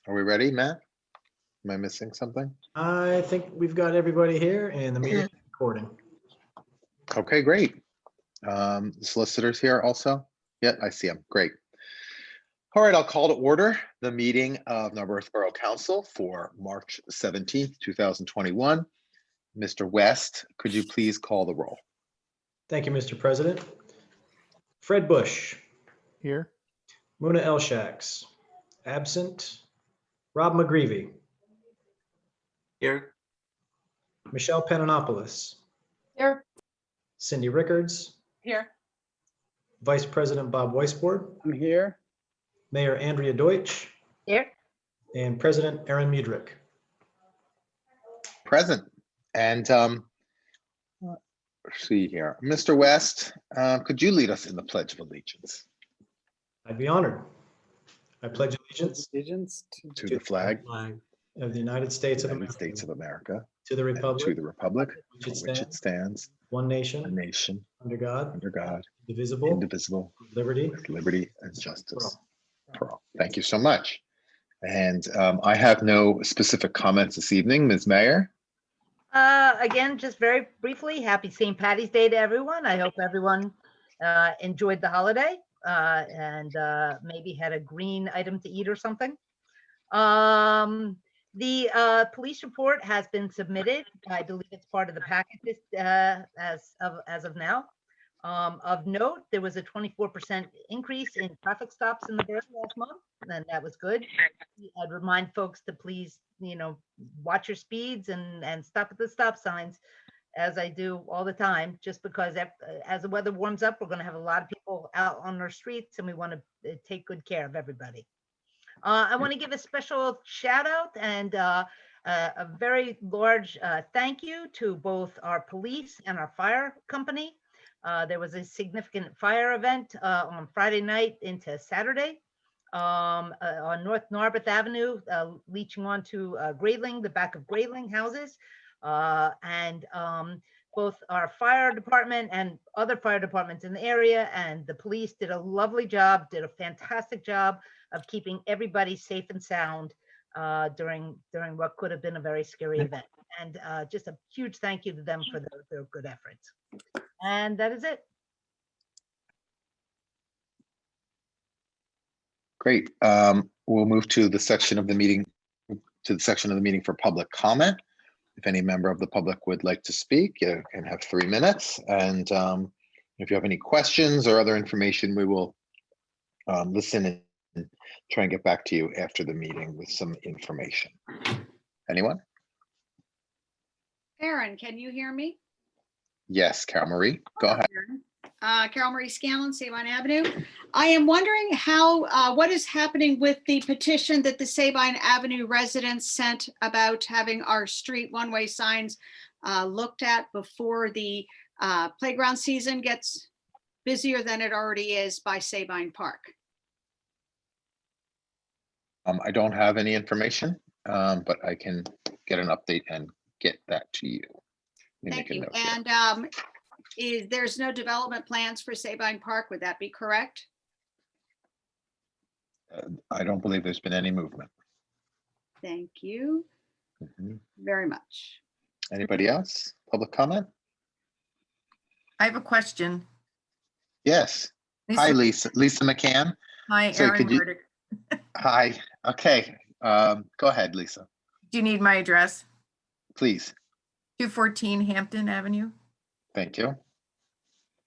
Are we ready, Matt? Am I missing something? I think we've got everybody here and the meeting is recording. Okay, great. The solicitor's here also? Yeah, I see him. Great. All right, I'll call to order the meeting of Norbert Borough Council for March 17th, 2021. Mr. West, could you please call the roll? Thank you, Mr. President. Fred Bush. Here. Muna Elshaks. Absent. Rob McGreevy. Here. Michelle Pananopoulos. Here. Cindy Rickards. Here. Vice President Bob Weisbord. I'm here. Mayor Andrea Deutsch. Here. And President Aaron Muedrick. Present. And let's see here. Mr. West, could you lead us in the Pledge of Allegiance? I'd be honored. I pledge allegiance To the flag of the United States of of the America, United States of America, to the and republic, to the republic for for which it stands, one a nation, nation under God, under God, indivisible, indivisible, with liberty. with liberty and for justice all. for all. Thank you so much. And I have no specific comments this evening. Ms. Mayor? Again, just very briefly, happy St. Patty's Day to everyone. I hope everyone enjoyed the holiday and maybe had a green item to eat or something. The police report has been submitted. I believe it's part of the packet as of now. Of note, there was a 24% increase in traffic stops in the borough last month, and that was good. I'd remind folks to please, watch your speeds and stop at the stop signs, as I do all the time, just because as the weather warms up, we're going to have a lot of people out on our streets, and we want to take good care of everybody. I want to give a special shout out and a very large thank you to both our police and our fire company. There was a significant fire event on Friday night into Saturday on North Norbert Avenue, leaching onto Grayling, the back of Grayling houses. And both our fire department and other fire departments in the area and the police did a lovely job, did a fantastic job of keeping everybody safe and sound during what could have been a very scary event. And just a huge thank you to them for their good efforts. And that is it. Great. We'll move to the section of the meeting for public comment. If any member of the public would like to speak, you can have 3 minutes. And if you have any questions or other information, we will listen and try and get back to you after the meeting with some information. Anyone? Aaron, can you hear me? Yes, Carol Marie, go ahead. Carol Marie Scanlon, Sabine Avenue. I am wondering what is happening with the petition that the Sabine Avenue residents sent about having our street one-way signs looked at before the playground season gets busier than it already is by Sabine Park. I don't have any information, but I can get an update and get that to you. Thank you. And there's no development plans for Sabine Park, would that be correct? I don't believe there's been any movement. Thank you very much. Anybody else? Public comment? I have a question. Yes. Hi, Lisa. Lisa McCann. Hi, Sorry, Aaron could you- Burdick. Hi. Okay. Go ahead, Lisa. Do you need my address? Please. 214 Hampton Avenue. Thank you.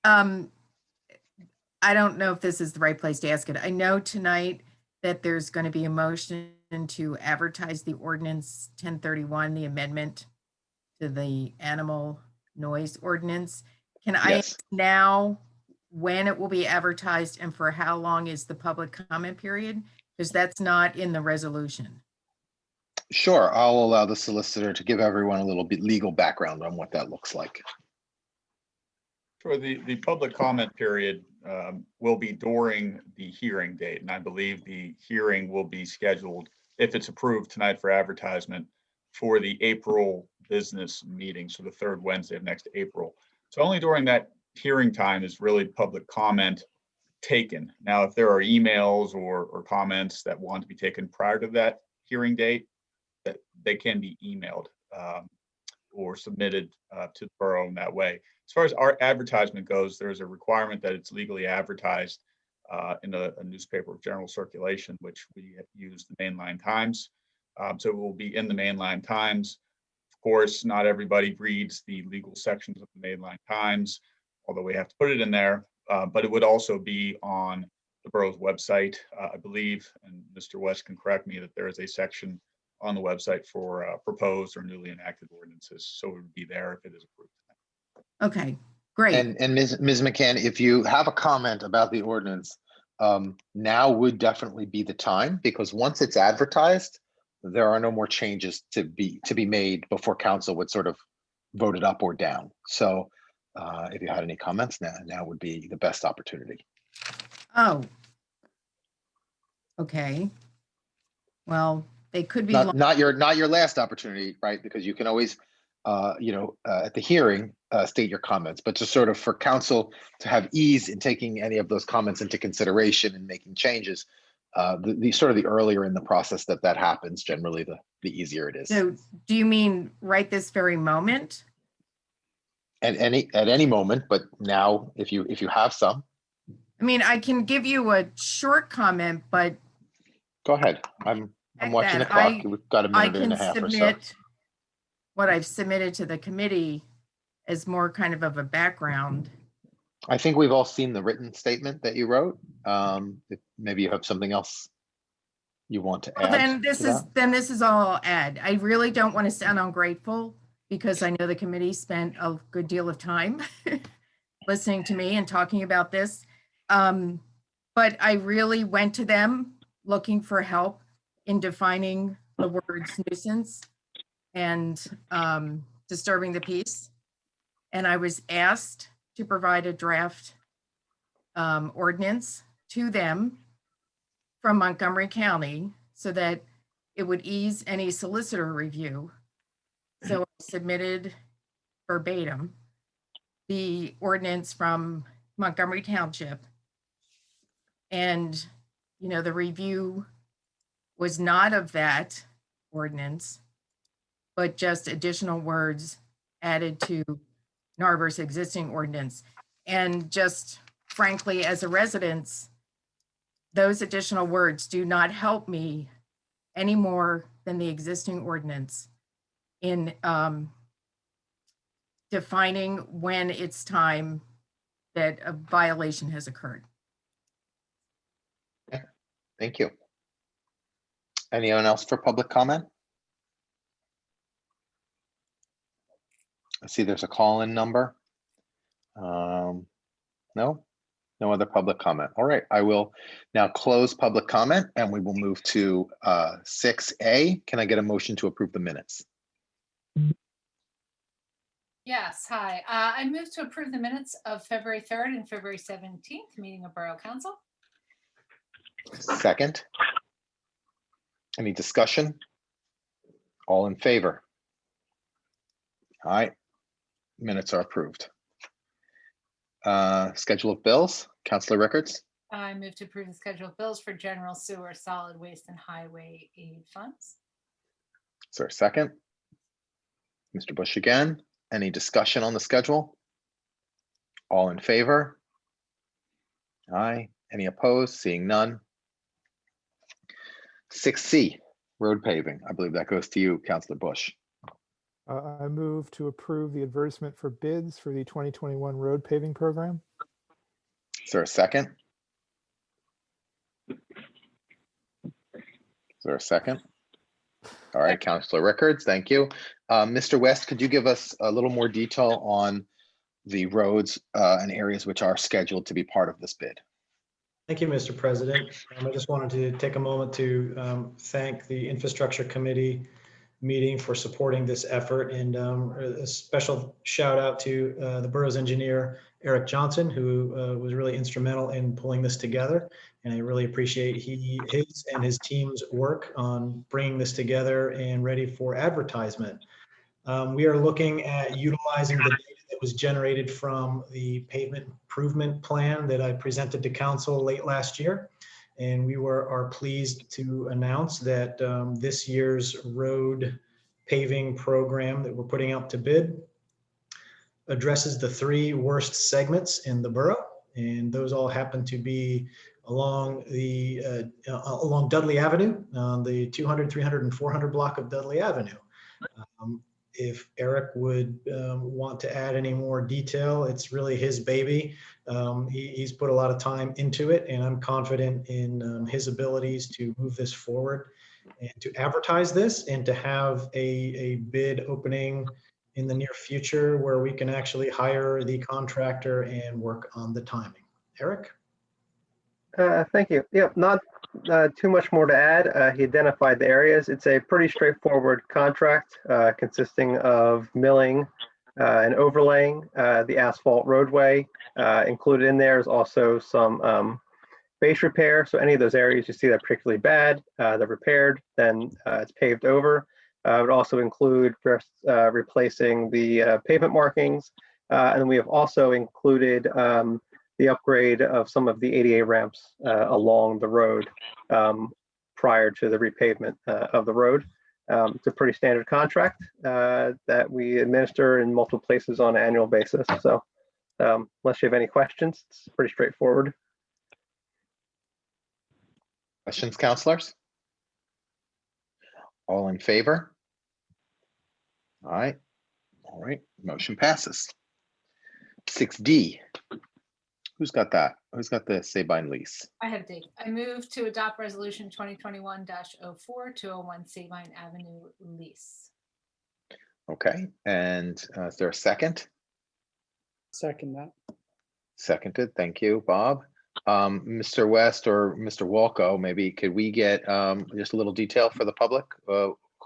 I don't know if this is the right place to ask it. I know tonight that there's going to be a motion to advertise the ordinance 1031, the amendment to the animal noise ordinance. Can I Yes. ask now when it will be advertised and for how long is the public comment period? Because that's not in the resolution. Sure. I'll allow the solicitor to give everyone a little bit legal background on what that looks like. For the public comment period will be during the hearing date, and I believe the hearing will be scheduled, if it's approved tonight for advertisement, for the April business meeting, so the third Wednesday of next April. So only during that hearing time is really public comment taken. Now, if there are emails or comments that want to be taken prior to that hearing date, that they can be emailed or submitted to the borough in that way. As far as our advertisement goes, there's a requirement that it's legally advertised in a newspaper of general circulation, which we use the Mainline Times. So it will be in the Mainline Times. Of course, not everybody reads the legal sections of the Mainline Times, although we have to put it in there, but it would also be on the borough's website. I believe, and Mr. West can correct me, that there is a section on the website for proposed or newly enacted ordinances. So it would be there if it is approved. Okay, great. And Ms. McCann, if you have a comment about the ordinance, now would definitely be the time, because once it's advertised, there are no more changes to be made before council would sort of vote it up or down. So if you had any comments, now would be the best opportunity. Oh. Okay. Well, they could be. Not your last opportunity, right? Because you can always, at the hearing, state your comments, but just sort of for council to have ease in taking any of those comments into consideration and making changes, the sort of the earlier in the process that happens, generally the easier it is. So do you mean right this very moment? At any moment, but now if you have some. I mean, I can give you a short comment, but Go ahead. I'm watching the clock. We've got a I minute and can a half or so. submit what I've submitted to the committee as more kind of a background. I think we've all seen the written statement that you wrote. If maybe you have something else you want to Well, add. then this is all I'll add. I really don't want to sound ungrateful, because I know the committee spent a good deal of time listening to me and talking about this. But I really went to them looking for help in defining the words nuisance and disturbing the peace. And I was asked to provide a draft ordinance to them from Montgomery County so that it would ease any solicitor review. So I submitted verbatim the ordinance from Montgomery Township. And, the review was not of that ordinance, but just additional words added to Norbert's existing ordinance. And just frankly, as a resident, those additional words do not help me any more than the existing ordinance in defining when it's time that a violation has occurred. Thank you. Anyone else for public comment? I see there's a call-in number. No other public comment. All right, I will now close public comment and we will move to 6A. Can I get a motion to approve the minutes? Yes, hi. I move to approve the minutes of February 3rd and February 17th, meeting of Borough Council. Second. Any discussion? All in favor? All right, minutes are approved. Schedule of bills, Councilor Rickards. I move to approve the schedule of bills for general sewer, solid waste, and highway aid funds. Is there a second? Mr. Bush again. Any discussion on the schedule? All in favor? Aye. Any opposed? Seeing none. 6C, road paving. I believe that goes to you, Councilor Bush. I move to approve the advertisement for bids for the 2021 road paving program. Is there a second? Is there a second? All right, Councilor Rickards, thank you. Mr. West, could you give us a little more detail on the roads and areas which are scheduled to be part of this bid? Thank you, Mr. President. I just wanted to take a moment to thank the Infrastructure Committee meeting for supporting this effort, and a special shout out to the borough's engineer, Eric Johnson, who was really instrumental in pulling this together. And I really appreciate his and his team's work on bringing this together and ready for advertisement. We are looking at utilizing the data that was generated from the pavement improvement plan that I presented to council late last year. And we are pleased to announce that this year's road paving program that we're putting out to bid addresses the 3 worst segments in the borough. And those all happen to be along Dudley Avenue, on the 200, 300, and 400 block of Dudley Avenue. If Eric would want to add any more detail, it's really his baby. He's put a lot of time into it, and I'm confident in his abilities to move this forward and to advertise this and to have a bid opening in the near future where we can actually hire the contractor and work on the timing. Eric? Thank you. Yep, not too much more to add. He identified the areas. It's a pretty straightforward contract consisting of milling and overlaying the asphalt roadway. Included in there is also some base repair. So any of those areas you see that are particularly bad, they're repaired, then it's paved over. It would also include replacing the pavement markings. And then we have also included the upgrade of some of the ADA ramps along the road prior to the repavement of the road. It's a pretty standard contract that we administer in multiple places on an annual basis. So unless you have any questions, it's pretty straightforward. Questions, counselors? All in favor? All right, motion passes. 6D. Who's got that? Who's got the Sabine lease? I have D. I move to adopt resolution 2021-04 201 Sabine Avenue lease. Okay, and is there a second? Second that. Seconded, thank you, Bob. Mr. West or Mr. Walco, maybe could we get just a little detail for the public?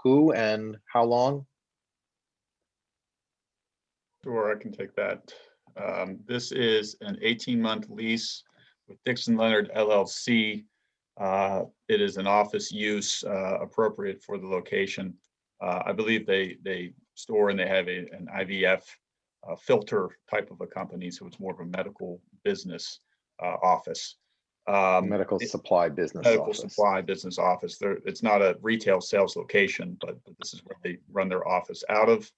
Who and how long? Sure, I can take that. This is an 18-month lease with Dixon Leonard LLC. It is an office use appropriate for the location. I believe they store and they have an IVF filter type of a company, so it's more of a medical business office. Medical supply business Medical office. supply business office. It's not a retail sales location, but this is where they run their office out of.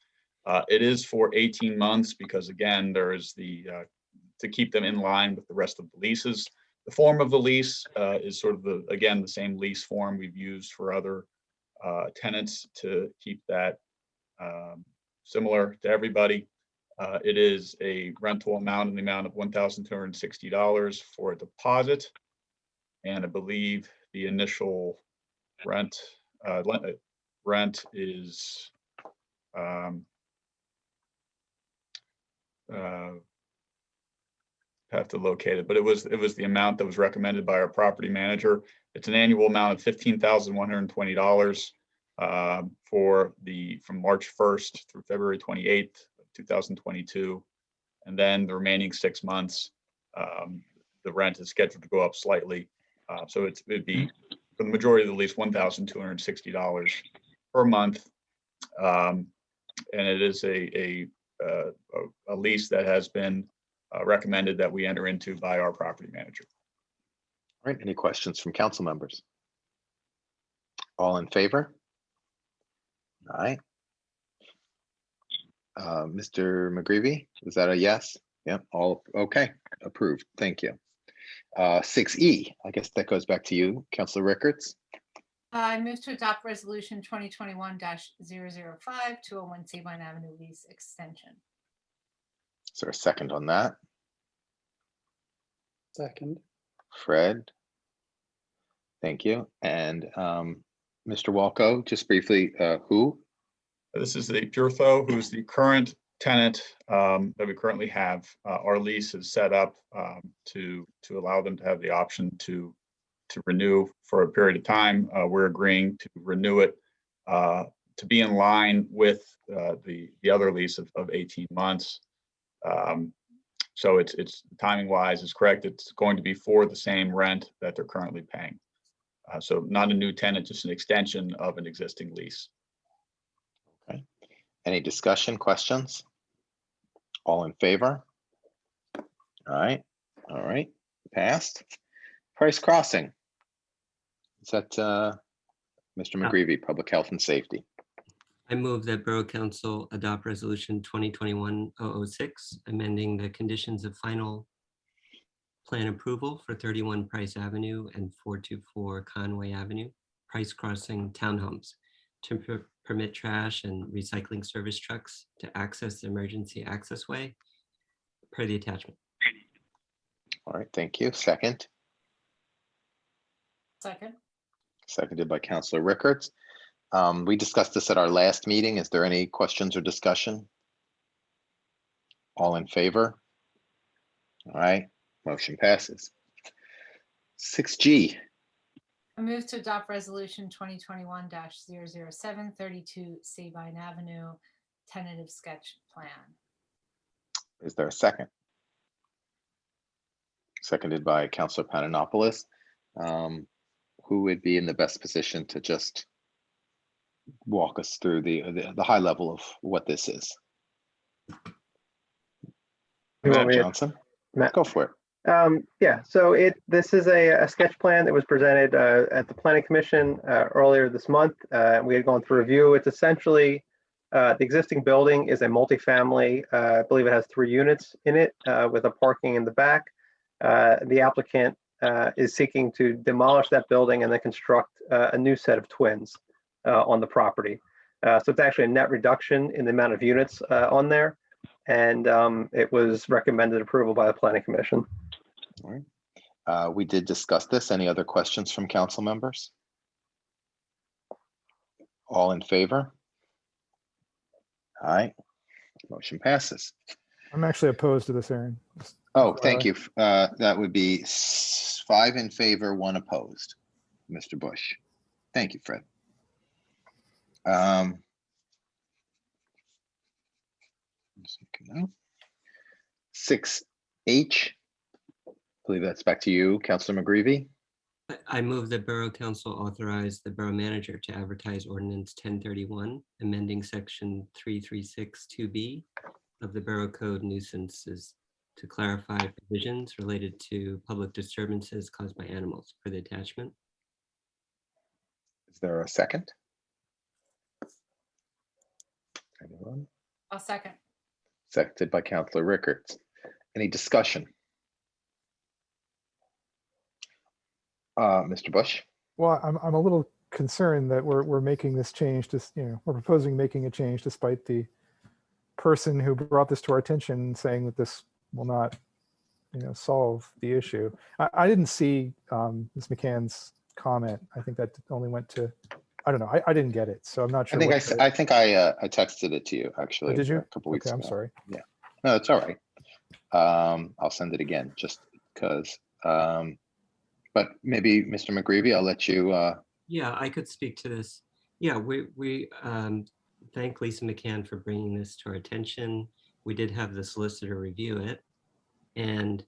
It is for 18 months because, again, there is to keep them in line with the rest of the leases. The form of the lease is sort of the same lease form we've used for other tenants to keep that similar to everybody. It is a rental amount in the amount of $1,260 for a deposit. And I believe the initial rent is have to locate it, but it was the amount that was recommended by our property manager. It's an annual amount of $15,120 from March 1st through February 28th, 2022, and then the remaining 6 months, the rent is scheduled to go up slightly. So it'd be for the majority of the lease $1,260 per month, and it is a lease that has been recommended that we enter into by our property manager. All right, any questions from council members? All in favor? All right. Mr. McGreevy, is that a yes? Yep, all okay, approved, thank you. 6E, I guess that goes back to you, Councilor Rickards. I move to adopt resolution 2021-005 201 Sabine Avenue lease extension. Is there a second on that? Second. Fred. Thank you. And Mr. Walco, just briefly, who? This is the Purtho, who's the current tenant that we currently have. Our lease is set up to allow them to have the option to renew for a period of time. We're agreeing to renew it to be in line with the other lease of 18 months. So it's timing wise is correct. It's going to be for the same rent that they're currently paying. So not a new tenant, just an extension of an existing lease. Okay. Any discussion, questions? All in favor? All right, passed. Price Crossing. Is that Mr. McGreevy, Public Health and Safety? I move that Borough Council adopt Resolution 2021-006, amending the conditions of final plan approval for 31 Price Avenue and 424 Conway Avenue, Price Crossing Townhomes, to permit trash and recycling service trucks to access the emergency access way per the attachment. All right, thank you. Second, Second. seconded by Councilor Rickards. We discussed this at our last meeting. Is there any questions or discussion? All in favor? All right, motion passes. 6G, I move to adopt resolution 2021-007, 32 Sabine Avenue, tentative sketch plan. is there a second? Seconded by Councilor Pananopoulos. Who would be in the best position to just walk us through the high level of what this is? You want Mr. me to- Johnson, Matt? go for it. Yeah, so this is a sketch plan that was presented at the Planning Commission earlier this month. We had gone through review. It's essentially the existing building is a multifamily. I believe it has 3 units in it with a parking in the back. The applicant is seeking to demolish that building and then construct a new set of twins on the property. So it's actually a net reduction in the amount of units on there. And it was recommended approval by the Planning Commission. All right. We did discuss this. Any other questions from council members? All in favor? All right, motion passes. I'm actually opposed to this, Aaron. Oh, thank you. That would be 5 in favor, 1 opposed. Mr. Bush. Thank you, Fred. Just looking out. 6H, I believe that's back to you, Councilor McGreevy. I move that Borough Council authorize the Borough Manager to advertise Ordinance 1031, amending Section 3362B of the Borough Code nuisances to clarify provisions related to public disturbances caused by animals per the attachment. Is there a second? Anyone? I'll second. Seconded by Councilor Rickards. Any discussion? Mr. Bush? Well, I'm a little concerned that we're making this change to, we're proposing making a change despite the person who brought this to our attention saying that this will not, solve the issue. I didn't see Ms. McCann's comment. I think that only went to, I don't know. I didn't get it, so I'm not sure. I think I texted it to you actually. Oh, did you? A couple weeks Okay, ago. I'm sorry. Yeah, no, it's all right. I'll send it again just because. But maybe Mr. McGreevy, I'll let you. Yeah, I could speak to this. Yeah, we thank Lisa McCann for bringing this to our attention. We did have the solicitor review it, and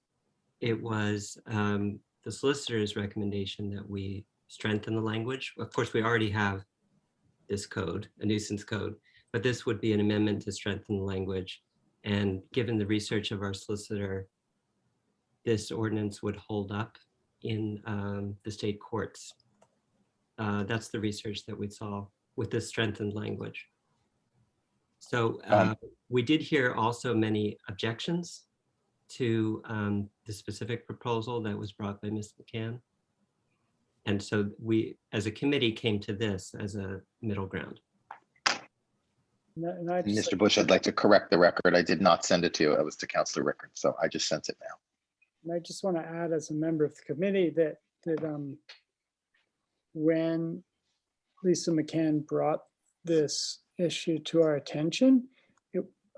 it was the solicitor's recommendation that we strengthen the language. Of course, we already have this code, a nuisance code, but this would be an amendment to strengthen the language. And given the research of our solicitor, this ordinance would hold up in the state courts. That's the research that we saw with this strengthened language. So we did hear also many objections to the specific proposal that was brought by Ms. McCann. And so we, as a committee, came to this as a middle ground. And I just Mr. Bush, I'd like to correct the record. I did not send it to you. It was to Councilor Rickards, so I just sent it now. And I just want to add as a member of the committee that when Lisa McCann brought this issue to our attention,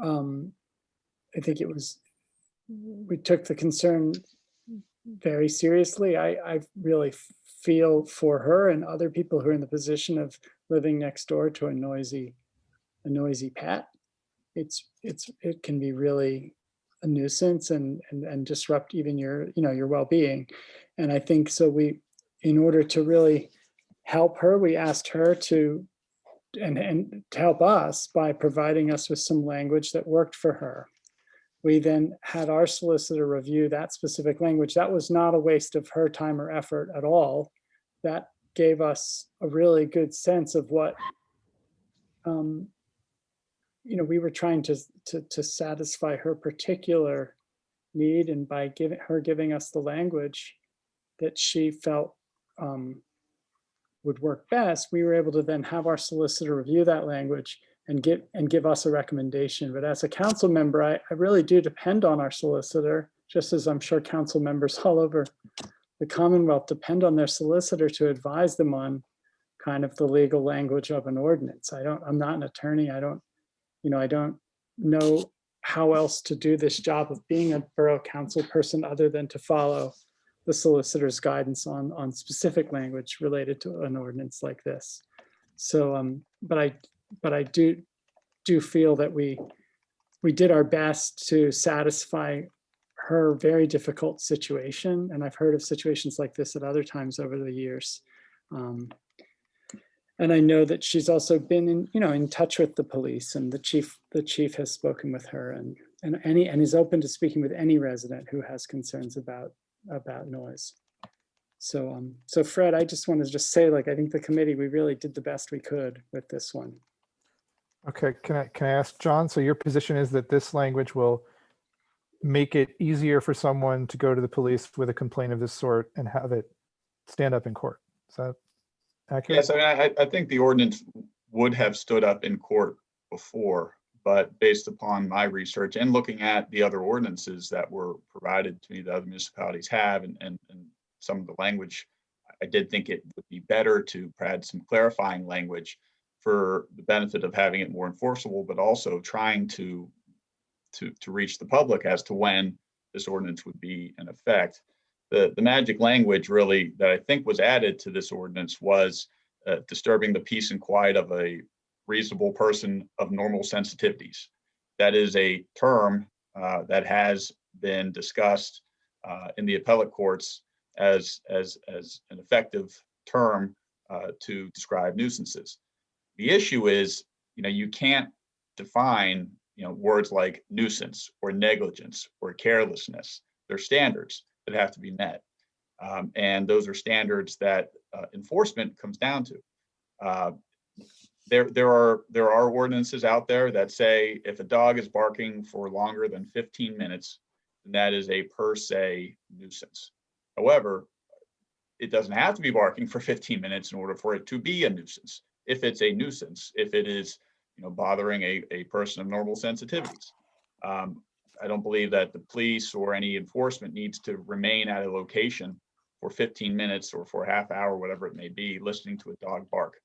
I think we took the concern very seriously. I really feel for her and other people who are in the position of living next door to a noisy pet. It can be really a nuisance and disrupt even your well-being. And I think so in order to really help her, we asked her to help us by providing us with some language that worked for her. We then had our solicitor review that specific language. That was not a waste of her time or effort at all. That gave us a really good sense of what we were trying to satisfy her particular need, and by giving us the language that she felt would work best, we were able to then have our solicitor review that language and give us a recommendation. But as a council member, I really do depend on our solicitor, just as I'm sure council members all over the Commonwealth depend on their solicitor to advise them on kind of the legal language of an ordinance. I'm not an attorney. I don't know how else to do this job of being a borough council person other than to follow the solicitor's guidance on specific language related to an ordinance like this. So, but I do feel that we did our best to satisfy her very difficult situation. And I've heard of situations like this at other times over the years. And I know that she's also been in touch with the police, and the chief has spoken with her and is open to speaking with any resident who has concerns about noise. So Fred, I just want to say, I think the committee, we really did the best we could with this one. Okay, can I ask John, so your position is that this language will make it easier for someone to go to the police with a complaint of this sort and have it stand up in court? Is that accurate? Yes, I mean, I think the ordinance would have stood up in court before, but based upon my research and looking at the other ordinances that were provided to me that other municipalities have, and some of the language, I did think it would be better to add some clarifying language for the benefit of having it more enforceable, but also trying to reach the public as to when this ordinance would be in effect. The magic language really that I think was added to this ordinance was disturbing the peace and quiet of a reasonable person of normal sensitivities. That is a term that has been discussed in the appellate courts as an effective term to describe nuisances. The issue is, you can't define, words like nuisance or negligence or carelessness. They're standards that have to be met. And those are standards that enforcement comes down to. There are ordinances out there that say if a dog is barking for longer than 15 minutes, then that is a per se nuisance. However, it doesn't have to be barking for 15 minutes in order for it to be a nuisance. If it's a nuisance, if it is, bothering a person of normal sensitivities. I don't believe that the police or any enforcement needs to remain at a location for 15 minutes or for a half hour, whatever it may be, listening to a dog bark.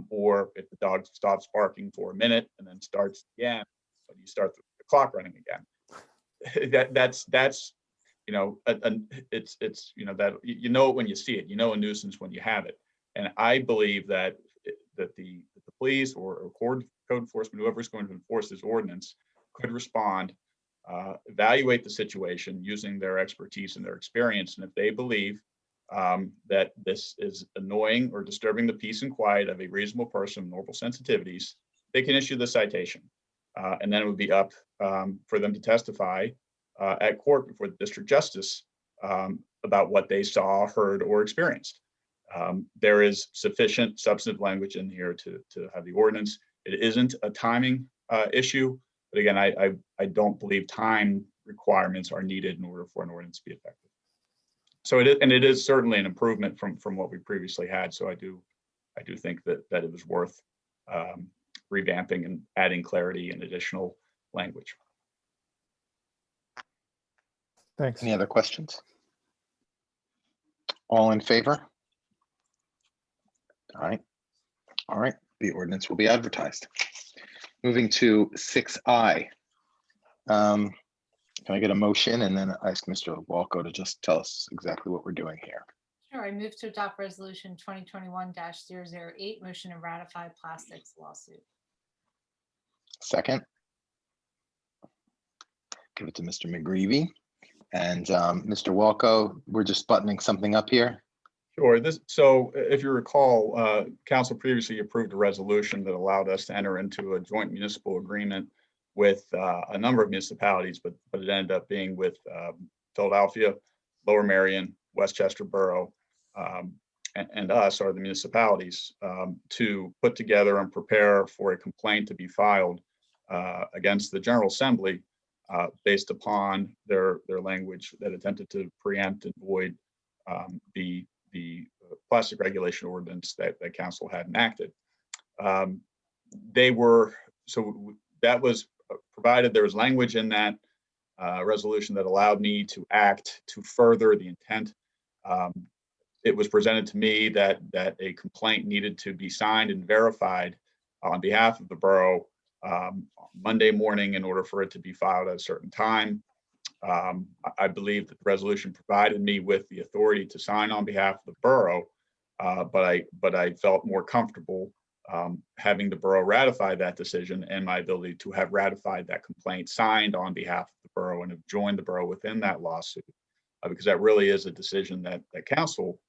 Or if the dog stops barking for a minute and then starts again, but you start the clock running again. That's it's that it when you see it, a nuisance when you have it. And I believe that the police or code enforcement, whoever is going to enforce this ordinance, could respond, evaluate the situation using their expertise and their experience. And if they believe that this is annoying or disturbing the peace and quiet of a reasonable person with normal sensitivities, they can issue the citation. And then it would be up for them to testify at court before the district justice about what they saw, heard, or experienced. There is sufficient substantive language in here to have the ordinance. It isn't a timing issue, but again, I don't believe time requirements are needed in order for an ordinance to be effective. So it is certainly an improvement from what we previously had. So I do think that it was worth revamping and adding clarity and additional language. Thanks. Any other questions? All in favor? All right, the ordinance will be advertised. Moving to 6I. Can I get a motion and then ask Mr. Walco to just tell us exactly what we're doing here? Sure, I move to adopt resolution 2021-008, motion to ratify plastics lawsuit. Second. Give it to Mr. McGreevy. And Mr. Walco, we're just buttoning something up here. Sure. So if you recall, council previously approved a resolution that allowed us to enter into a joint municipal agreement with a number of municipalities, but it ended up being with Philadelphia, Lower Merion, Westchester Borough, and us are the municipalities, to put together and prepare for a complaint to be filed against the General Assembly based upon their language that attempted to preempt and void the plastic regulation ordinance that council had enacted. That was provided. There was language in that resolution that allowed me to act to further the intent. It was presented to me that a complaint needed to be signed and verified on behalf of the borough Monday morning in order for it to be filed at a certain time. I believe that the resolution provided me with the authority to sign on behalf of the borough, but I felt more comfortable having the borough ratify that decision and my ability to have ratified that complaint signed on behalf of the borough and have joined the borough within that lawsuit, because that really is a decision that council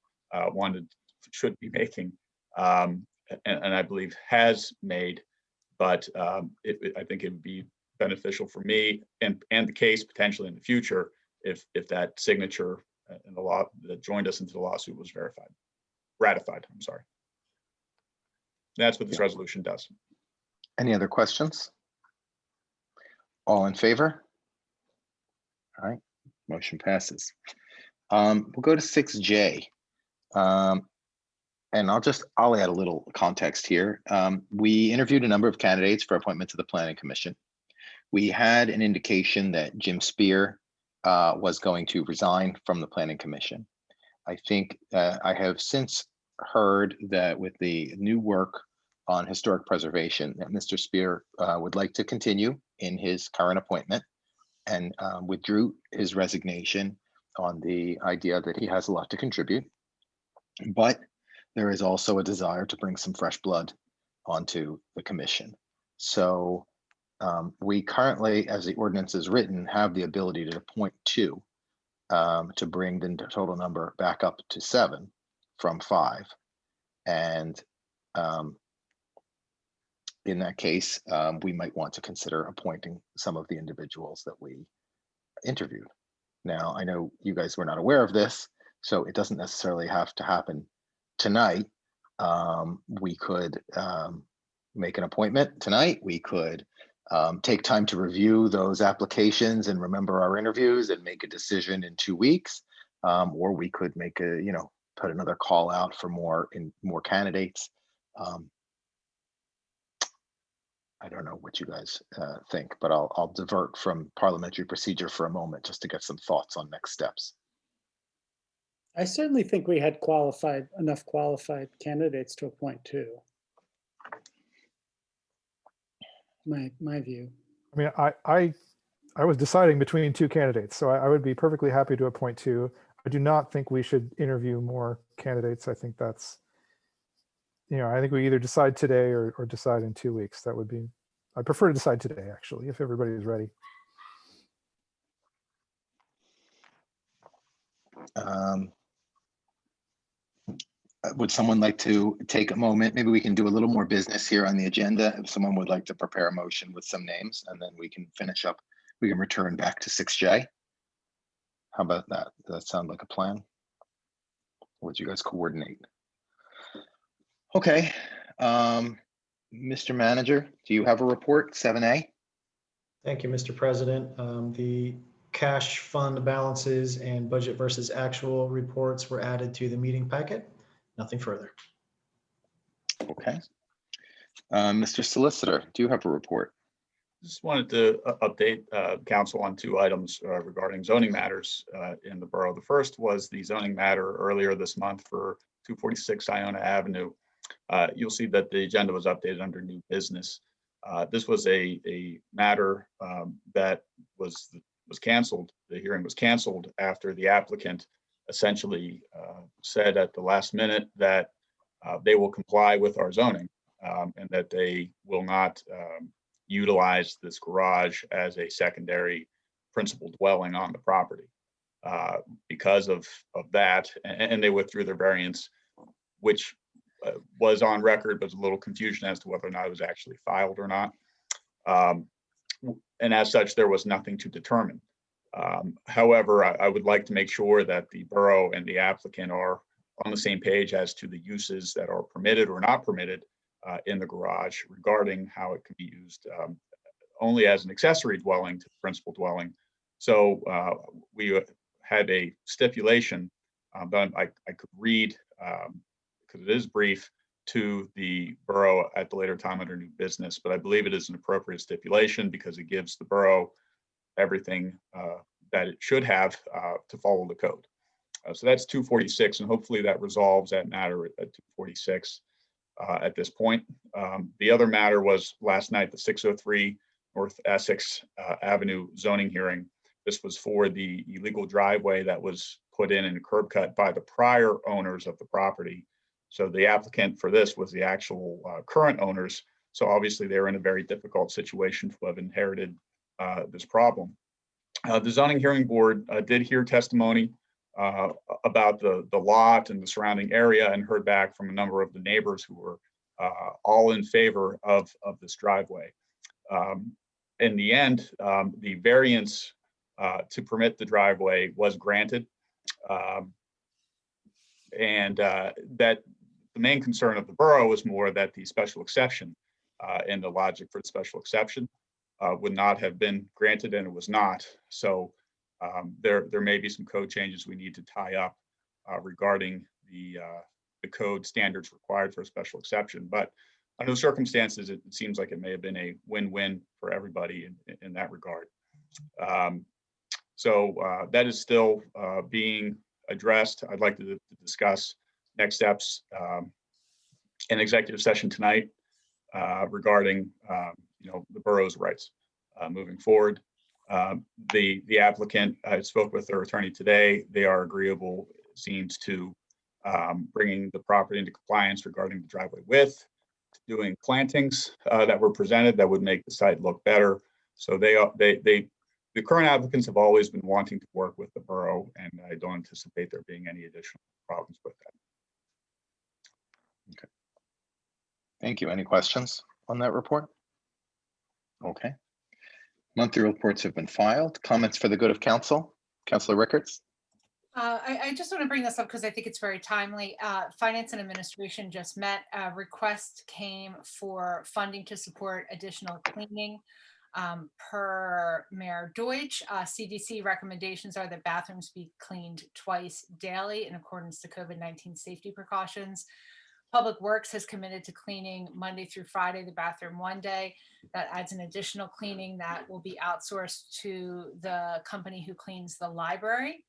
should be making, and I believe has made. But I think it would be beneficial for me and the case potentially in the future if that signature in the law that joined us into the lawsuit was ratified. I'm sorry. That's what this resolution does. Any other questions? All in favor? All right, motion passes. We'll go to 6J. And I'll add a little context here. We interviewed a number of candidates for appointment to the Planning Commission. We had an indication that Jim Spear was going to resign from the Planning Commission. I think I have since heard that with the new work on historic preservation, that Mr. Spear would like to continue in his current appointment and withdrew his resignation on the idea that he has a lot to contribute. But there is also a desire to bring some fresh blood onto the commission. So we currently, as the ordinance is written, have the ability to appoint 2 to bring the total number back up to 7 from 5. And in that case, we might want to consider appointing some of the individuals that we interviewed. Now, I know you guys were not aware of this, so it doesn't necessarily have to happen tonight. We could make an appointment tonight. We could take time to review those applications and remember our interviews and make a decision in 2 weeks. Or we could make put another call out for more candidates. I don't know what you guys think, but I'll divert from parliamentary procedure for a moment just to get some thoughts on next steps. I certainly think we had enough qualified candidates to appoint 2. My view. I mean, I was deciding between 2 candidates, so I would be perfectly happy to appoint 2. I do not think we should interview more candidates. I think that's, I think we either decide today or decide in 2 weeks. That would be, I prefer to decide today, actually, if everybody is ready. Would someone like to take a moment? Maybe we can do a little more business here on the agenda. If someone would like to prepare a motion with some names, and then we can finish up. We can return back to 6J. How about that? Does that sound like a plan? Would you guys coordinate? Okay. Mr. Manager, do you have a report, 7A? Thank you, Mr. President. The cash fund balances and budget versus actual reports were added to the meeting packet. Nothing further. Okay. Mr. Solicitor, do you have a report? Just wanted to update council on 2 items regarding zoning matters in the borough. The first was the zoning matter earlier this month for 246 Iona Avenue. You'll see that the agenda was updated under new business. This was a matter that was canceled. The hearing was canceled after the applicant essentially said at the last minute that they will comply with our zoning and that they will not utilize this garage as a secondary principal dwelling on the property. Because of that, and they withdrew their variance, which was on record, but a little confusion as to whether or not it was actually filed or not. And as such, there was nothing to determine. However, I would like to make sure that the borough and the applicant are on the same page as to the uses that are permitted or not permitted in the garage regarding how it can be used only as an accessory dwelling to the principal dwelling. So we had a stipulation that I could read because it is brief to the borough at the later time under new business, but I believe it is an appropriate stipulation because it gives the borough everything that it should have to follow the code. So that's 246, and hopefully that resolves that matter at 246 at this point. The other matter was last night, the 603 North Essex Avenue zoning hearing. This was for the illegal driveway that was put in a curb cut by the prior owners of the property. So the applicant for this was the actual current owners. So obviously they're in a very difficult situation to have inherited this problem. The zoning hearing board did hear testimony about the lot and the surrounding area and heard back from a number of the neighbors who were all in favor of this driveway. In the end, the variance to permit the driveway was granted. That the main concern of the borough was more that the special exception and the logic for the special exception would not have been granted, and it was not. So there may be some code changes we need to tie up regarding the code standards required for a special exception. But under the circumstances, it seems like it may have been a win-win for everybody in that regard. So that is still being addressed. I'd like to discuss next steps in executive session tonight regarding the borough's rights moving forward. The applicant, I spoke with their attorney today. They are agreeable, it seems, to bringing the property into compliance regarding the driveway width, doing plantings that were presented that would make the site look better. So the current applicants have always been wanting to work with the borough, and I don't anticipate there being any additional problems with that. Okay. Thank you. Any questions on that report? Okay. Monthly reports have been filed. Comments for the good of council? Councilor Rickards? I just want to bring this up because I think it's very timely. Finance and Administration just met. A request came for funding to support additional cleaning. Per Mayor Deutsch, CDC recommendations are that bathrooms be cleaned twice daily in accordance to COVID-19 safety precautions. Public Works has committed to cleaning Monday through Friday the bathroom one day. That adds an additional cleaning that will be outsourced to the company who cleans the library.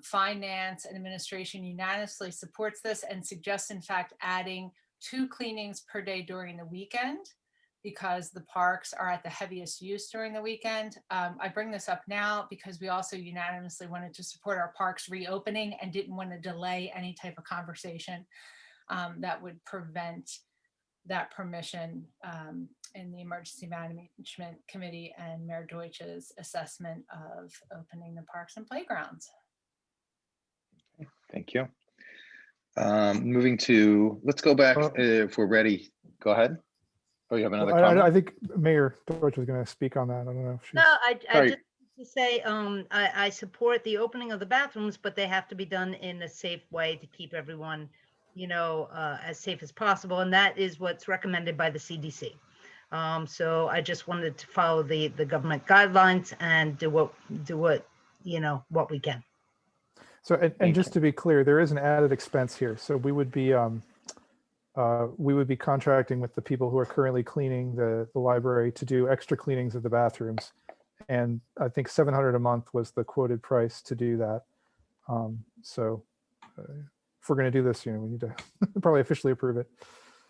Finance and Administration unanimously supports this and suggests, in fact, adding 2 cleanings per day during the weekend because the parks are at the heaviest use during the weekend. I bring this up now because we also unanimously wanted to support our parks reopening and didn't want to delay any type of conversation that would prevent that permission in the Emergency Management Committee and Mayor Deutsch's assessment of opening the parks and playgrounds. Thank you. Moving to, let's go back if we're ready. Go ahead. Oh, you have another comment? I think Mayor Deutsch was going to speak on that. I don't know if she's... No, I just to say I support the opening of the bathrooms, but they have to be done in a safe way to keep everyone, as safe as possible, and that is what's recommended by the CDC. So I just wanted to follow the government guidelines and do what we can. So, and just to be clear, there is an added expense here. So we would be contracting with the people who are currently cleaning the library to do extra cleanings of the bathrooms. And I think $700 a month was the quoted price to do that. So if we're going to do this, we need to probably officially approve it.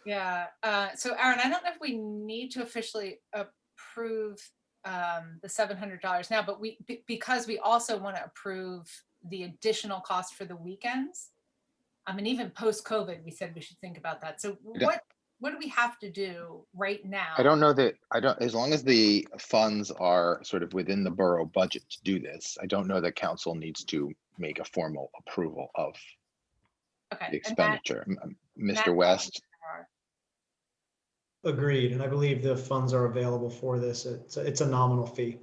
Yeah. So Aaron, I don't know if we need to officially approve the $700 now, but because we also want to approve the additional cost for the weekends. I mean, even post-COVID, we said we should think about that. So what do we have to do right now? I don't know that, as long as the funds are sort of within the borough budget to do this, I don't know that council needs to make a formal approval of the expenditure. Mr. West? Agreed, and I believe the funds are available for this. It's a nominal fee.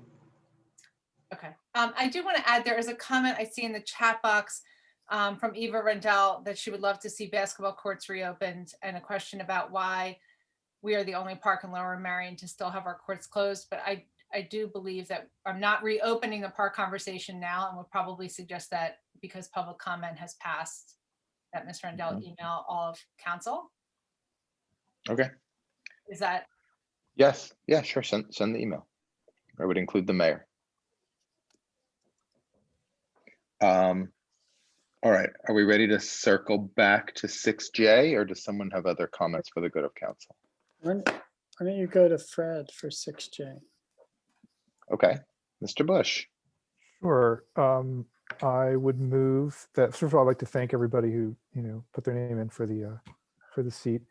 Okay. I do want to add, there is a comment I see in the chat box from Eva Rendell that she would love to see basketball courts reopened, and a question about why we are the only park in Lower Merion to still have our courts closed. But I do believe that I'm not reopening the park conversation now, and would probably suggest that because public comment has passed, that Ms. Rendell email all of council. Okay. Is that, Yes. Yeah, sure. Send the email. I would include the mayor. All right. Are we ready to circle back to 6J, or does someone have other comments for the good of council? Why don't you go to Fred for 6J? Okay. Mr. Bush. Sure. I would move that, first of all, I'd like to thank everybody who, put their name in for the seat.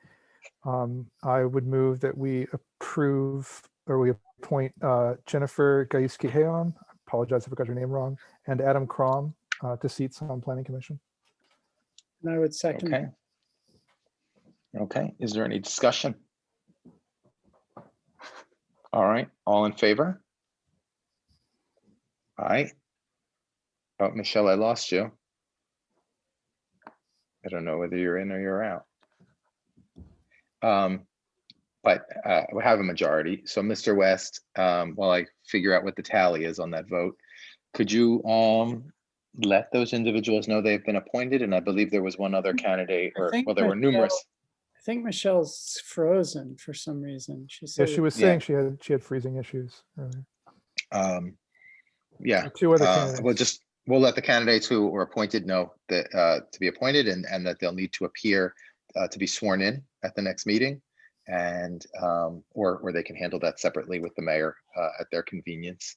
I would move that we approve, or we appoint Jennifer Gaiuski-Heon, I apologize if I got your name wrong, and Adam Crom to seats on Planning Commission. And I would second. Okay. Okay. Is there any discussion? All right. All in favor? Aye. Oh, Michelle, I lost you. I don't know whether you're in or you're out. But we have a majority. So Mr. West, while I figure out what the tally is on that vote, could you let those individuals know they've been appointed? And I believe there was one other candidate, or well, there were numerous. I think Michelle's frozen for some reason. She Yeah, said she was saying she had freezing issues earlier. Yeah. Two other candidates. We'll let the candidates who were appointed know that to be appointed, and that they'll need to appear to be sworn in at the next meeting, and or they can handle that separately with the mayor at their convenience.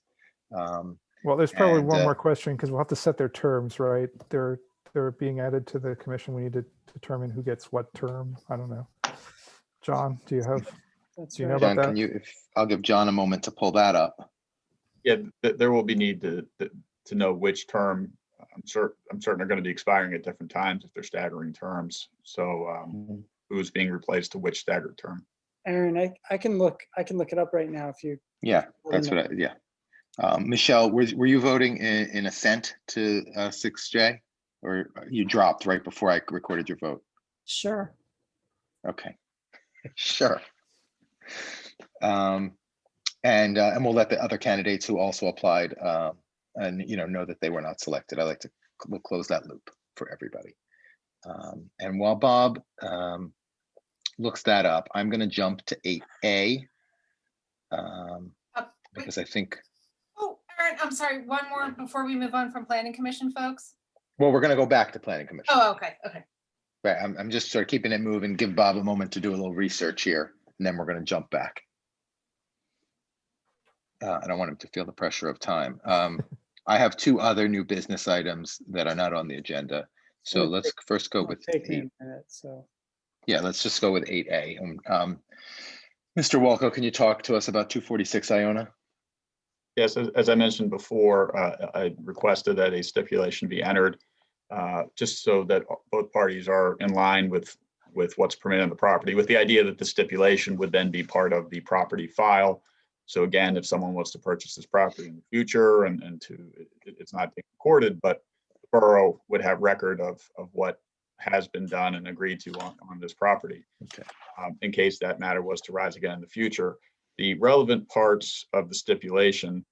Well, there's probably one more question, because we'll have to set their terms, right? They're being added to the commission. We need to determine who gets what term. I don't know. John, do you know about John, that? can you? I'll give John a moment to pull that up. Yeah, there will be need to know which term. I'm certain they're going to be expiring at different times if they're staggering terms. So who's being replaced to which staggered term? Aaron, I can look it up right now if you. Yeah, that's what Michelle, were you voting in assent to 6J, or you dropped right before I recorded your vote? Sure. Okay, sure. And we'll let the other candidates who also applied and know that they were not selected. We'll close that loop for everybody. And while Bob looks that up, I'm going to jump to 8A because I think. oh, Aaron, I'm sorry, one more before we move on from Planning Commission, folks. Well, we're going to go back to Planning Commission. Oh, okay. Right, I'm just sort of keeping it moving, give Bob a moment to do a little research here, and then we're going to jump back. I don't want him to feel the pressure of time. I have two other new business items that are not on the agenda. So let's first go with yeah, let's just go with 8A. Mr. Walco, can you talk to us about 246 Iona? Yes, as I mentioned before, I requested that a stipulation be entered just so that both parties are in line with what's permitted on the property, with the idea that the stipulation would then be part of the property file. So again, if someone wants to purchase this property in the future and it's not being recorded, but the borough would have record of what has been done and agreed to on this property. Okay. In case that matter was to rise again in the future. The relevant parts of the stipulation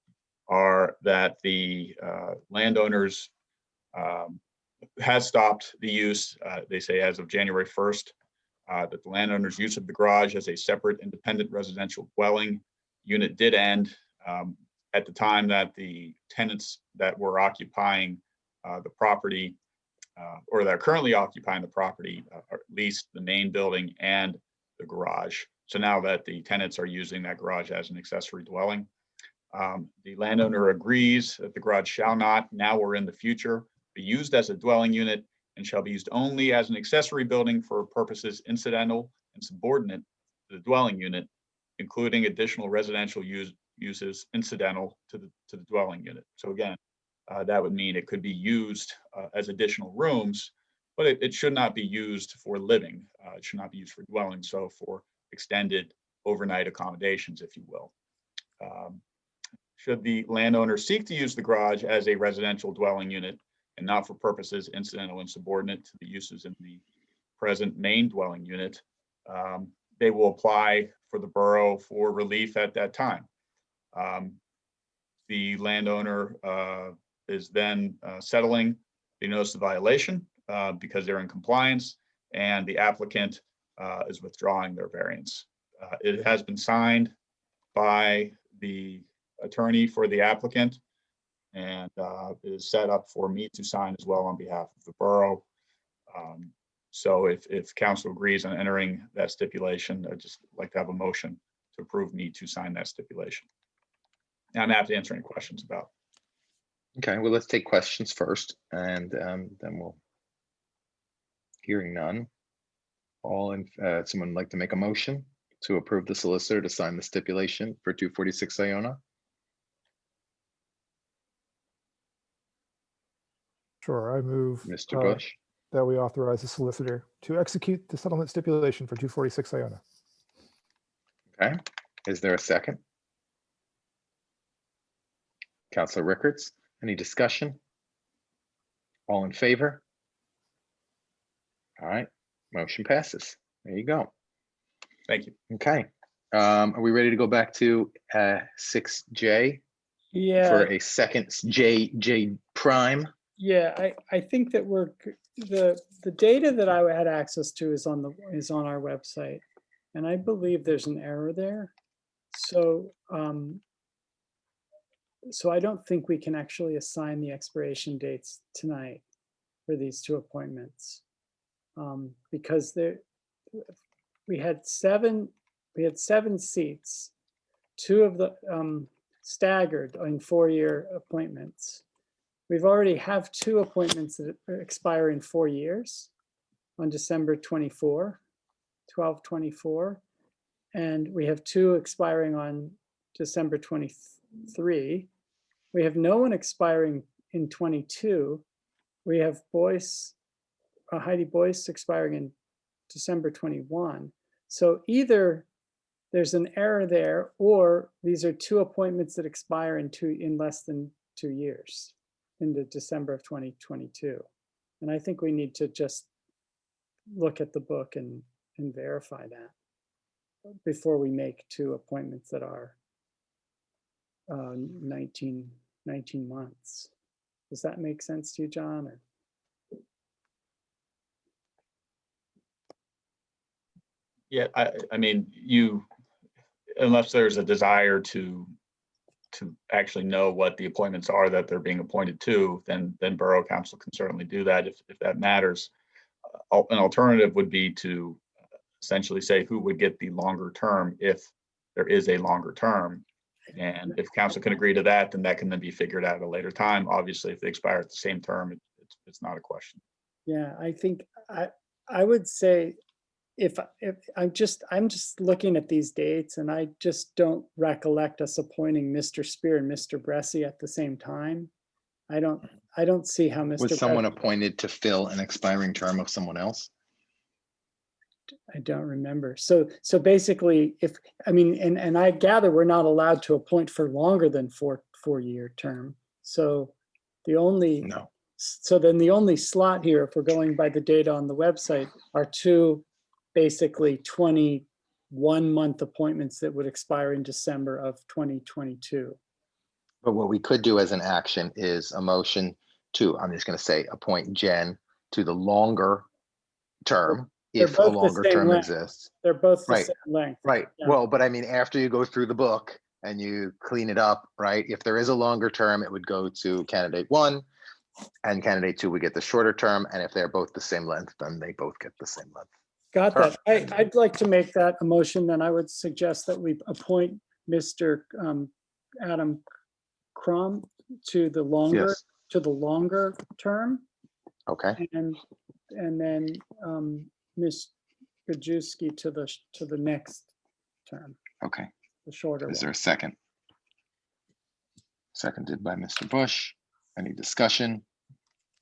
are that the landowners has stopped the use, they say as of January 1st, that the landowner's use of the garage as a separate independent residential dwelling unit did end at the time that the tenants that were occupying the property or that are currently occupying the property leased the main building and the garage. So now that the tenants are using that garage as an accessory dwelling, the landowner agrees that the garage shall not now or in the future be used as a dwelling unit and shall be used only as an accessory building for purposes incidental and subordinate to the dwelling unit, including additional residential uses incidental to the dwelling unit. So again, that would mean it could be used as additional rooms, but it should not be used for living. It should not be used for dwelling. So for extended overnight accommodations, if you will. Should the landowner seek to use the garage as a residential dwelling unit, and not for purposes incidental and subordinate to the uses in the present main dwelling unit, they will apply for the borough for relief at that time. The landowner is then settling the notice of violation because they're in compliance, and the applicant is withdrawing their variance. It has been signed by the attorney for the applicant, and is set up for me to sign as well on behalf of the borough. So if council agrees on entering that stipulation, I'd just like to have a motion to approve me to sign that stipulation. And I'm happy to answer any questions about. Okay, well, let's take questions first, and then we'll, hearing none. Someone like to make a motion to approve the solicitor to sign the stipulation for 246 Iona? Sure, I move Mr. Bush? that we authorize the solicitor to execute the settlement stipulation for 246 Iona. Okay, is there a second? Councilor Rickards, any discussion? All in favor? All right, motion passes. There you go. Thank you. Okay, are we ready to go back to 6J Yeah. for a second J prime? Yeah, I think that the data that I had access to is on our website, and I believe there's an error there. So so I don't think we can actually assign the expiration dates tonight for these two appointments, because we had seven seats, two of the staggered in 4-year appointments. We've already have 2 appointments that expire in 4 years on December 24, 12/24, and we have 2 expiring on December 23. We have no one expiring in 22. We have Heidi Boyce expiring in December 21. So either there's an error there, or these are 2 appointments that expire in less than 2 years, into December of 2022. And I think we need to just look at the book and verify that before we make 2 appointments that are 19 months. Does that make sense to you, John? Or? Yeah, I mean, unless there's a desire to actually know what the appointments are that they're being appointed to, then Borough Council can certainly do that if that matters. An alternative would be to essentially say who would get the longer term if there is a longer term. And if council can agree to that, then that can then be figured out at a later time. Obviously, if they expire at the same term, it's not a question. Yeah, I think I would say if I'm just looking at these dates, and I just don't recollect us appointing Mr. Spear and Mr. Bressi at the same time. I don't see how Mr. Was someone appointed to fill an expiring term of someone else? I don't remember. So basically, and I gather we're not allowed to appoint for longer than 4-year term. So then the only slot here, if we're going by the data on the website, are 2 basically 21-month appointments that would expire in December of 2022. But what we could do as an action is a motion to, I'm just going to say, appoint Jen to the longer term, if a longer term exists. They're both the same length. Right. Yeah. Well, but I mean, after you go through the book and you clean it up, right? If there is a longer term, it would go to candidate 1, and candidate 2 would get the shorter term. And if they're both the same length, then they both get the same length. Got that. I'd like to make that a motion. Then I would suggest that we appoint Mr. Adam Crum to the longer term. Okay. And then Ms. Gajewski to the next term. Okay. The shorter Is one. there a second? Seconded by Mr. Bush. Any discussion?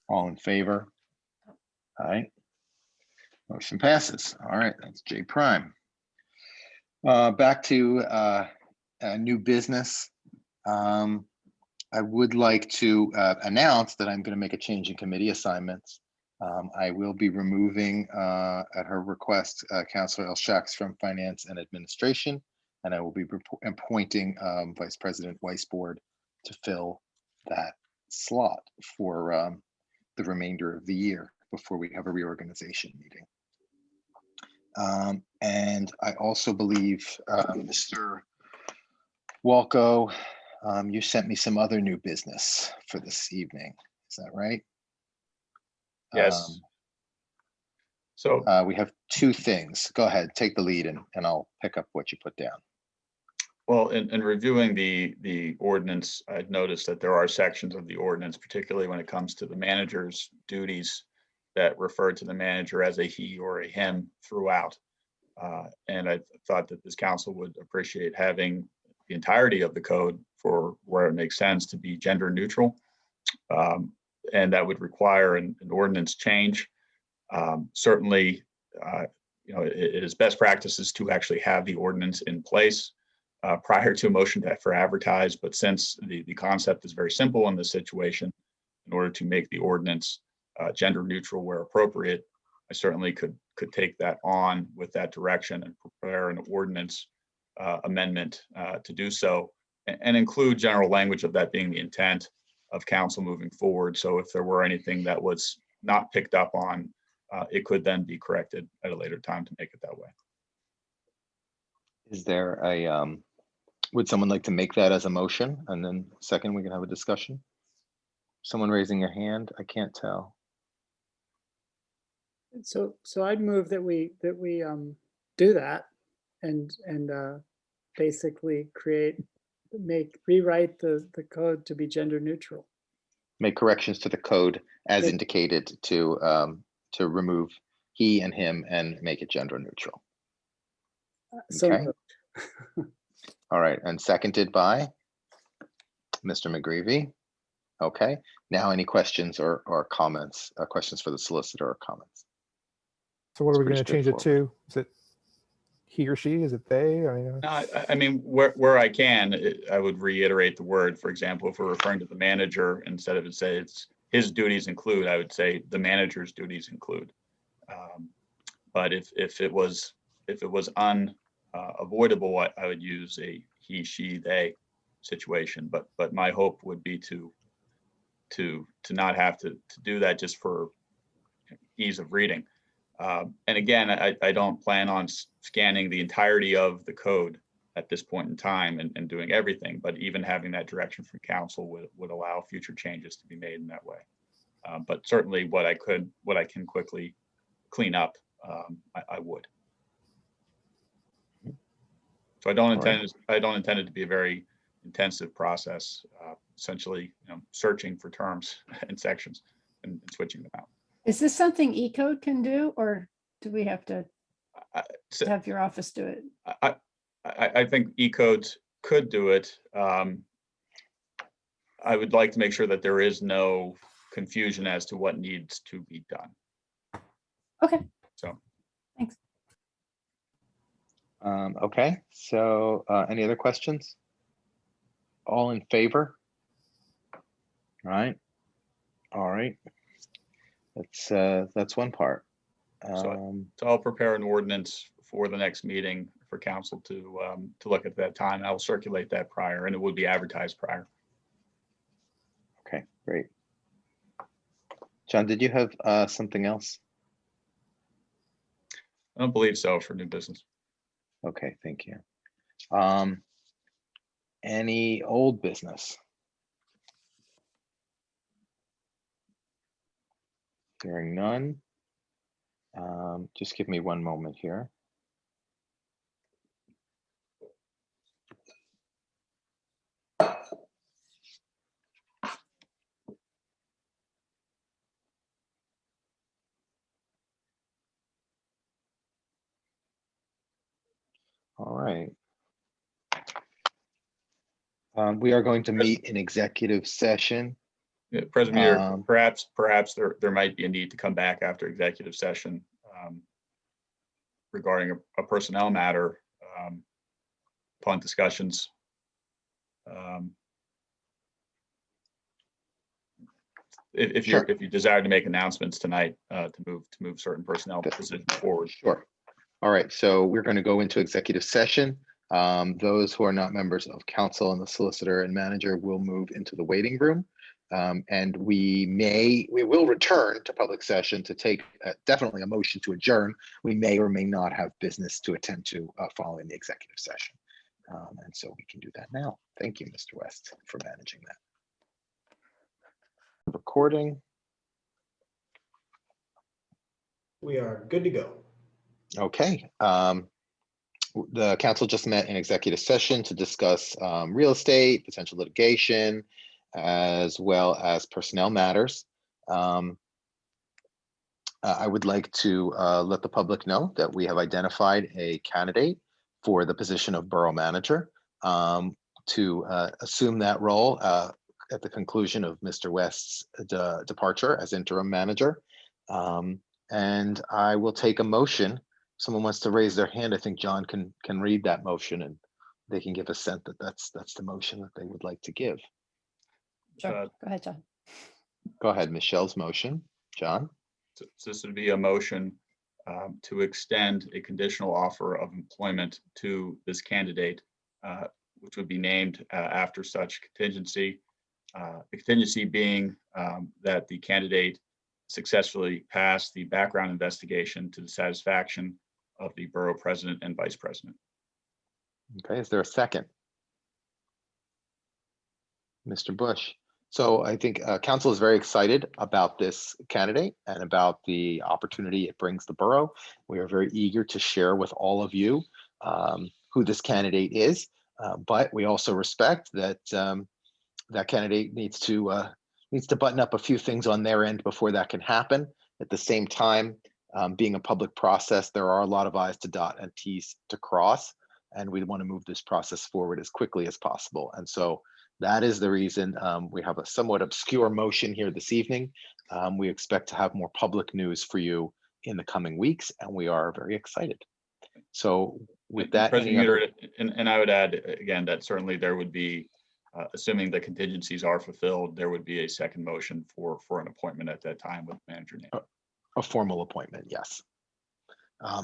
All in favor? All right. Motion passes. All right, that's J prime. Back to new business. I would like to announce that I'm going to make a change in committee assignments. I will be removing, at her request, Councilor El Shaks from Finance and Administration, and I will be appointing Vice President Weisbord to fill that slot for the remainder of the year before we have a reorganization meeting. And I also believe, Mr. Walco, you sent me some other new business for this evening. Is that right? Yes. So, We have two things. Go ahead, take the lead and I'll pick up what you put down. well, in reviewing the ordinance, I've noticed that there are sections of the ordinance, particularly when it comes to the manager's duties, that refer to the manager as a he or a him throughout. And I thought that this council would appreciate having the entirety of the code, for where it makes sense, to be gender neutral. And that would require an ordinance change. Certainly, it is best practices to actually have the ordinance in place prior to a motion for advertise. But since the concept is very simple in this situation, in order to make the ordinance gender neutral where appropriate, I certainly could take that on with that direction and prepare an ordinance amendment to do so, and include general language of that being the intent of council moving forward. So if there were anything that was not picked up on, it could then be corrected at a later time to make it that way. Is there a, would someone like to make that as a motion? And then second, we can have a discussion. Someone raising your hand? I can't tell. So I'd move that we do that and basically rewrite the code to be gender neutral. Make corrections to the code as Yeah. indicated to remove he and him and make it gender neutral. So Okay. moved. All right, and seconded by Mr. McGreevy. Okay, now any questions or comments, questions for the solicitor or comments? So what It's are we going pretty to change it to? Is it he or she? Is it they? I mean, where I can, I would reiterate the word. For example, if we're referring to the manager, instead of it say it's his duties include, I would say the manager's duties include. But if it was unavoidable, I would use a he, she, they situation. But my hope would be to not have to do that, just for ease of reading. And again, I don't plan on scanning the entirety of the code at this point in time and doing everything, but even having that direction from council would allow future changes to be made in that way. But certainly what I can quickly clean up, I would. So I don't intend it to be a very intensive process, essentially, searching for terms and sections and switching them out. Is this something E-code can do, or do we have to have your office do it? I think E-codes could do it. I would like to make sure that there is no confusion as to what needs to be done. Okay. So. Thanks. Okay, so any other questions? All in favor? All right. That's one part. So I'll prepare an ordinance for the next meeting for council to look at that time. I will circulate that prior, and it would be advertised prior. Okay, great. John, did you have something else? I don't believe so for new business. Okay, thank you. Any old business? Hearing none. Just give me one moment here. All right. We are going to meet in executive session. Yeah, President Meader, perhaps there might be a need to come back after executive session regarding a personnel matter upon discussions. if Sure. you desire to make announcements tonight to move certain personnel positions forward. Sure. All right, so we're going to go into executive session. Those who are not members of council and the solicitor and manager will move into the waiting room. And we will return to public session to take definitely a motion to adjourn. We may or may not have business to attend to following the executive session. And so we can do that now. Thank you, Mr. West, for managing that. Recording. We are good to go. Okay. The council just met in executive session to discuss real estate, potential litigation, as well as personnel matters. I would like to let the public know that we have identified a candidate for the position of borough manager to assume that role at the conclusion of Mr. West's departure as interim manager. And I will take a motion. Someone wants to raise their hand. I think John can read that motion and they can give assent that that's the motion that they would like to give. Sure. Go ahead, John. Go ahead, Michelle's motion. John? So this would be a motion to extend a conditional offer of employment to this candidate, which would be named after such contingency. The contingency being that the candidate successfully passed the background investigation to the satisfaction of the borough president and vice president. Okay, is there a second? Mr. Bush. So I think council is very excited about this candidate and about the opportunity it brings the borough. We are very eager to share with all of you who this candidate is, but we also respect that that candidate needs to button up a few things on their end before that can happen. At the same time, being a public process, there are a lot of I's to dot and T's to cross, and we want to move this process forward as quickly as possible. And so that is the reason we have a somewhat obscure motion here this evening. We expect to have more public news for you in the coming weeks, and we are very excited. So with that, and I would add again that certainly there would be, assuming the contingencies are fulfilled, there would be a second motion for an appointment at that time with manager name. A formal appointment, yes.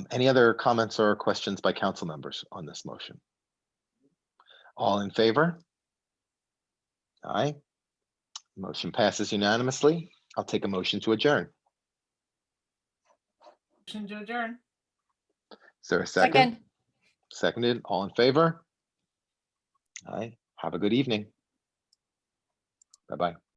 Any other comments or questions by council members on this motion? All in favor? Aye. Motion passes unanimously. I'll take a motion to adjourn. Motion to adjourn. Is there a second? Seconded. All in favor? Aye. Have a good evening. Bye-bye.